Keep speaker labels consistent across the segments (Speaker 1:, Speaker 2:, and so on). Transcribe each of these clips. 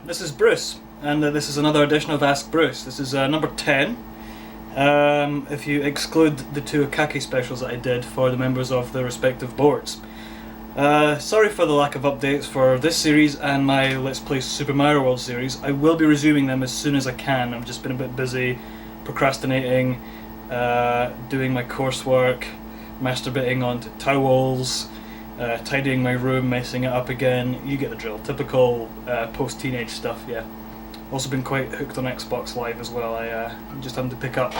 Speaker 1: this is Bruce, and this is another edition of Ask Bruce. This is number 10, if you exclude the 2 Akaki specials that I did for the members of the respective boards. Sorry for the lack of updates for this series and my Let's Play Super Mario World series. I will be resuming them as soon as I can. I've just been a bit busy procrastinating, doing my coursework, masturbating onto towels, tidying my room, messing it up again. You get the drill. Typical post-teenage stuff, yeah. Also been quite hooked on Xbox Live as well. I just having to pick up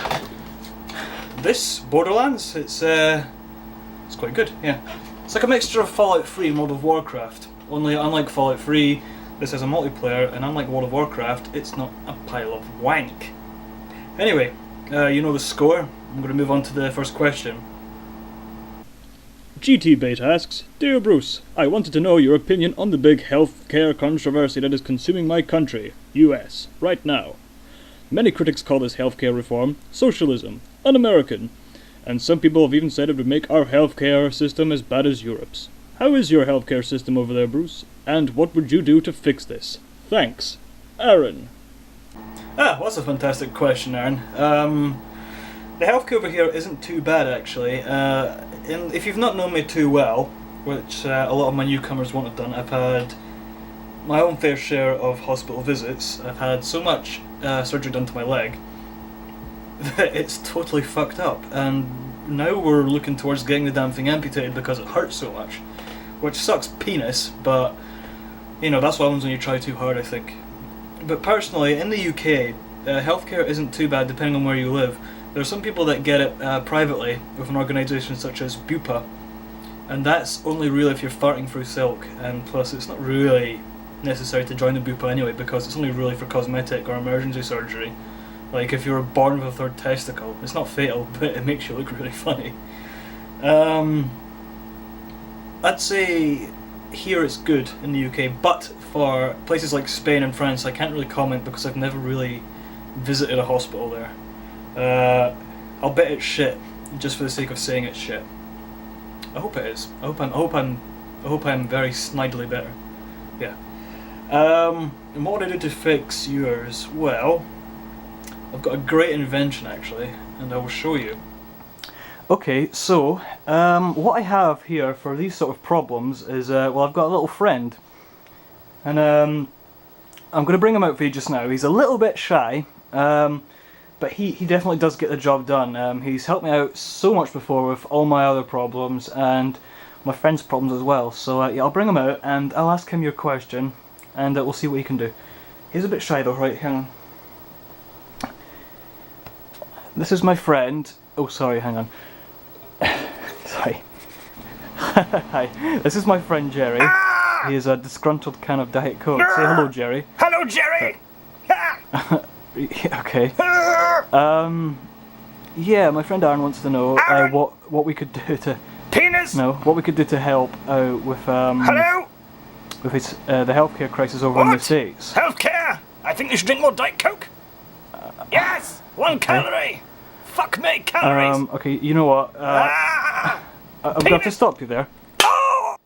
Speaker 1: this Borderlands. It's quite good, yeah. It's like a mixture of Fallout 3 and World of Warcraft. Only unlike Fallout 3, this is a multiplayer, and unlike World of Warcraft, it's not a pile of wank. Anyway, you know the score. I'm going to move on to the first question.
Speaker 2: GT Bait asks, Dear Bruce, I wanted to know your opinion on the big healthcare controversy that is consuming my country, US, right now. Many critics call this healthcare reform socialism, un-American, and some people have even said it would make our healthcare system as bad as Europe's. How is your healthcare system over there, Bruce? And what would you do to fix this? Thanks. Aaron.
Speaker 1: Well, that's a fantastic question, Aaron. The healthcare over here isn't too bad, actually. And if you've not known me too well, which a lot of my newcomers won't have done, I've had my own fair share of hospital visits. I've had so much surgery done to my leg that it's totally fucked up, and now we're looking towards getting the damn thing amputated because it hurts so much, which sucks penis, but you know, that's what happens when you try too hard, I think. But personally, in the UK, healthcare isn't too bad depending on where you live. There are some people that get it privately with an organisation such as Bupa, and that's only really if you're farting through silk, and plus it's not really necessary to join the Bupa anyway, because it's only really for cosmetic or emergency surgery. Like if you were born with a third testicle, it's not fatal, but it makes you look really funny. I'd say here it's good in the UK, but for places like Spain and France I can't really comment because I've never really visited a hospital there. I'll bet it's shit, just for the sake of saying it's shit. I hope it is. I hope I'm very snidely better. Yeah. And what would I do to fix yours? Well, I've got a great invention actually, and I will show you. Okay, so what I have here for these sort of problems is well, I've got a little friend, and I'm going to bring him out for you just now. He's a little bit shy. But he definitely does get the job done. He's helped me out so much before with all my other problems and my friend's problems as well. So yeah, I'll bring him out and I'll ask him your question, and we'll see what he can do. He's a bit shy though, right? Hang on. This is my friend. Oh, sorry, hang on. Sorry. Hi. This is my friend Jerry. He is a disgruntled can of Diet Coke. Say hello, Jerry.
Speaker 3: Hello, Jerry!
Speaker 1: Okay. Yeah, my friend Aaron wants to know what we could do to
Speaker 3: penis.
Speaker 1: No, what we could do to help out with
Speaker 3: Hello.
Speaker 1: With his the healthcare crisis over in the States.
Speaker 3: Healthcare. I think you should drink more Diet Coke. Yes, 1 calorie. Fuck me, calories.
Speaker 1: Okay, you know what? I'm gonna have to stop you there.
Speaker 3: Oh!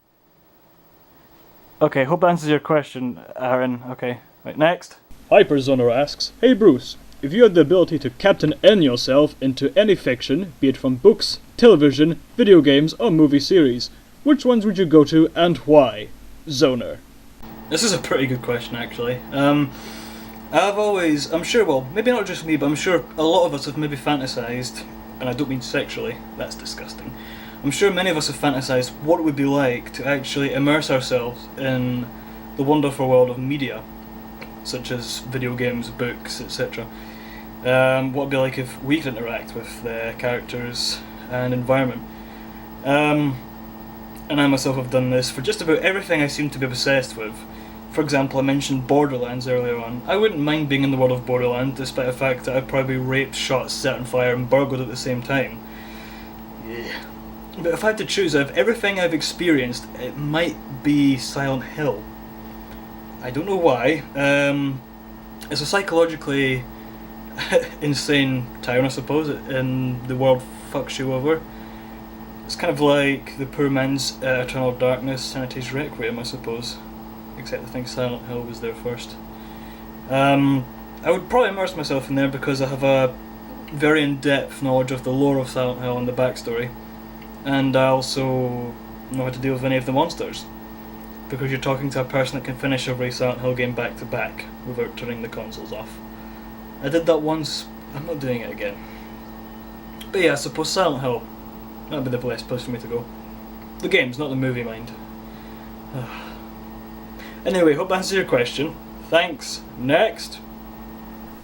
Speaker 1: Okay, hope that answers your question, Aaron. Okay, right, next.
Speaker 2: Hyperzoner asks, Hey Bruce, if you had the ability to Captain N yourself into any fiction, be it from books, television, video games, or movie series, which ones would you go to and why? Zoner.
Speaker 1: This is a pretty good question, actually. I'm sure, well, maybe not just me, but I'm sure a lot of us have maybe fantasized, and I don't mean sexually, that's disgusting. I'm sure many of us have fantasized what it would be like to actually immerse ourselves in the wonderful world of media, such as video games, books, etc. What would it be like if we could interact with the characters and environment. And I myself have done this for just about everything I seem to be obsessed with. For example, I mentioned Borderlands earlier on. I wouldn't mind being in the world of Borderlands, despite the fact that I'd probably raped, shot, set on fire and burgled at the same time. Yeah. But if I had to choose out of everything I've experienced, it might be Silent Hill. I don't know why. It's a psychologically insane town, I suppose, and the world fucks you over. It's kind of like the poor man's Eternal Darkness, Sanity's Requiem, I suppose. Except I think Silent Hill was there first. I would probably immerse myself in there because I have a very in-depth knowledge of the lore of Silent Hill and the backstory, and I also know how to deal with any of the monsters, because you're talking to a person that can finish every Silent Hill game back to back without turning the consoles off. I did that once, I'm not doing it again. But yeah, I suppose Silent Hill, that would be the best place for me to go. The games, not the movie, mind. Anyway, hope that answers your question. Thanks. Next.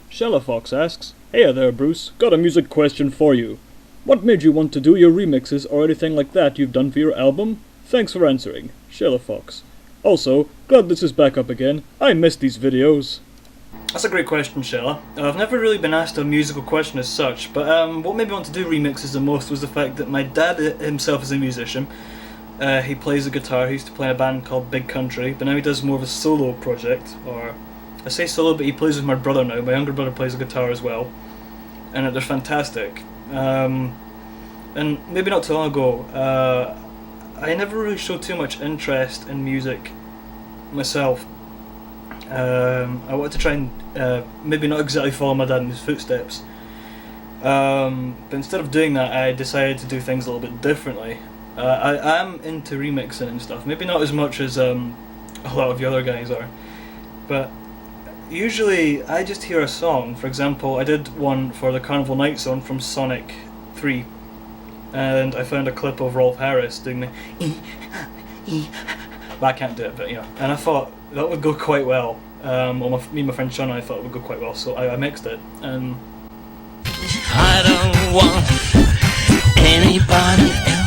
Speaker 2: Shella Fox asks, "Hey there, Bruce. Got a music question for you. What made you want to do your remixes or anything like that you've done for your album? Thanks for answering. Shella Fox. Also, glad this is back up again. I missed these videos."
Speaker 1: That's a great question, Shella. I've never really been asked a musical question as such, but what made me want to do remixes the most was the fact that my dad himself is a musician. He plays the guitar. He used to play in a band called Big Country, but now he does more of a solo project, or I say solo, but he plays with my brother now. My younger brother plays the guitar as well, and they're fantastic. And maybe not too long ago, I never really showed too much interest in music myself. I wanted to try and maybe not exactly follow my dad in his footsteps, but instead of doing that, I decided to do things a little bit differently. I am into remixing and stuff, maybe not as much as a lot of the other guys are, but usually I just hear a song. For example, I did one for the Carnival Night Zone from Sonic 3, and I found a clip of Rolf Harris doing the but I can't do it, but you know, and I thought that would go quite well. Me and my friend Sean and I thought it would go quite well, so I mixed it.
Speaker 4: I don't want anybody else.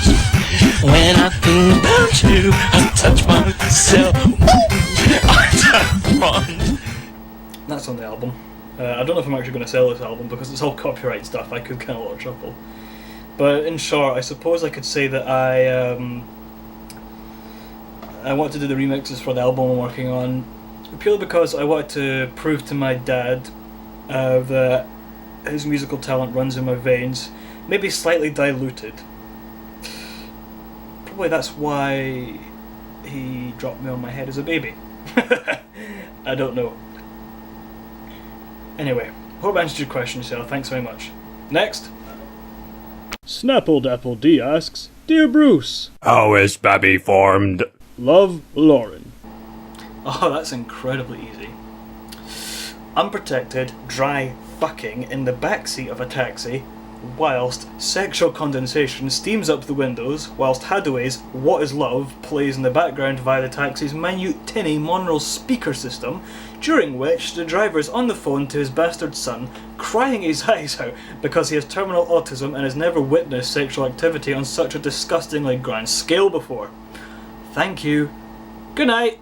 Speaker 4: When I think about you, I touch myself. I don't want.
Speaker 1: That's on the album. I don't know if I'm actually going to sell this album because it's all copyright stuff. I could get in a lot of trouble. But in short, I suppose I could say that I want to do the remixes for the album I'm working on purely because I wanted to prove to my dad that his musical talent runs in my veins, maybe slightly diluted. Probably that's why he dropped me on my head as a baby. I don't know. Anyway, hope I answered your question, Sarah. Thanks very much. Next.
Speaker 2: Snapple Dapple D asks, "Dear Bruce,
Speaker 5: How is Babby formed?
Speaker 2: love, Lauren."
Speaker 1: Oh, that's incredibly easy. Unprotected, dry fucking in the backseat of a taxi, whilst sexual condensation steams up the windows, whilst Hadaway's What Is Love plays in the background via the taxi's minute tinny monaural speaker system, during which the driver is on the phone to his bastard son, crying his eyes out because he has terminal autism and has never witnessed sexual activity on such a disgustingly grand scale before. Thank you. Good night.